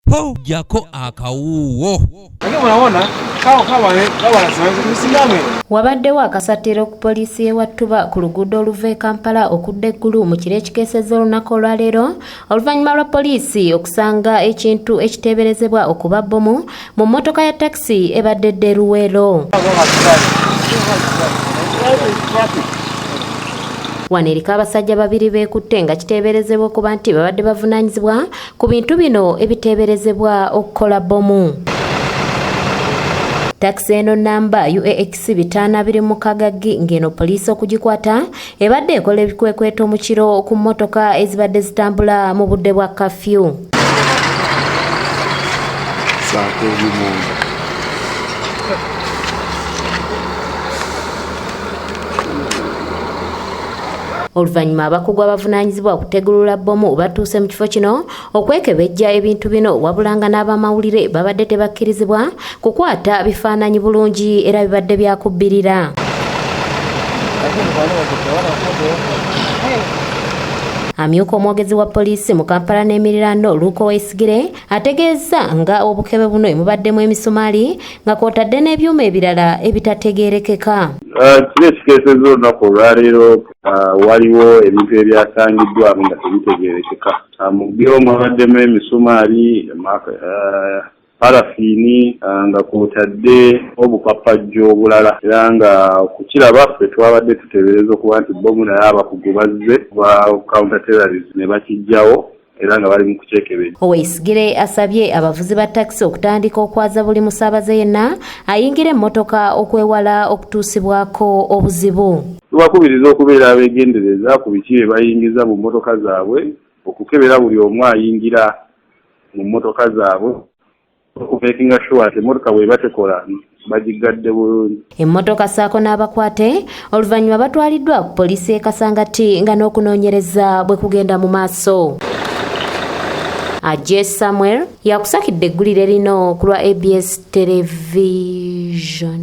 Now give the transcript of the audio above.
po jako akawuwo. Wabaddewo akasatiro ku poliisi y'e Wattuba ku luguudo oluva e Kampala okudda eggulu mu kiro ekikeesezza olunaku olwaleero oluvannyuma lwa poliisi okusanga ekintu ekiteeberezebwa okuba bbomu mu mmotoka ya takisi ebadde edda Luweero. Wano eriko abasajja babiri beekutte nga kiteeberezebwa okuba nti babadde bavunaanyizibwa ku bintu bino ebiteeberezebwa okukola bbomu. Taxi eno namba UAX 526 ngeno poliisi okugikwata ebadde ekola ebikwekweto mu kiro ku mmotoka ezibadde zitambula mu budde bwa kafyu. Oluvannyuma abakugu abavunaanyizibwa okutegulula bbomu batuuse mu kifo kino okwekebejja ebintu bino wabulanga n'abamawulire babadde tebakkirizibwa kukwata bifaananyi bulungi era bibadde byakubbirira. Amyuka omwogezi wa poliisi mu Kampala n'emiriraano Luuko Weesigire ategeeza nga obukebe buno mubaddemu emisumaali nga kw'otadde n'ebyuma ebirala ebitategeerekeka. Kino ekikeesezza olunaku olwaleero waliwo ebintu ebyasangiddwamu nga tebitegeerekeka. Mu byo mwabaddemu emisumaali, parafiini nga kw'otadde obupapajjo obulala era nga kukiraba ffe twabadde tuteebereza okuba nti bbomu naye abakugu bazze ba counter terrorism ne bakijjawo era nga bali mu kukyekebejja. Oweesigire asabye abavuzi ba takisi okutandika okwaza buli musaabaze yenna ayingira emmotoka okwewala okutuusibwako obuzibu. Tubakubiriza okubeera abeegendereza ku biki bye bayingiza mu mmotoka zaabwe, okukebera buli omu ayingira mu mmotoka zaabwe, okumakinga sure nti emmotoka bw'eba tekola bagigadde bulungi. Emmotoka ssaako n'abakwate oluvannyuma batwaliddwa ku poliisi y'e Kasangati nga n'okunoonyereza bwe kugenda mu maaso. Ajje Samuel yakusakidde eggulire lino ku lwa ABS Television.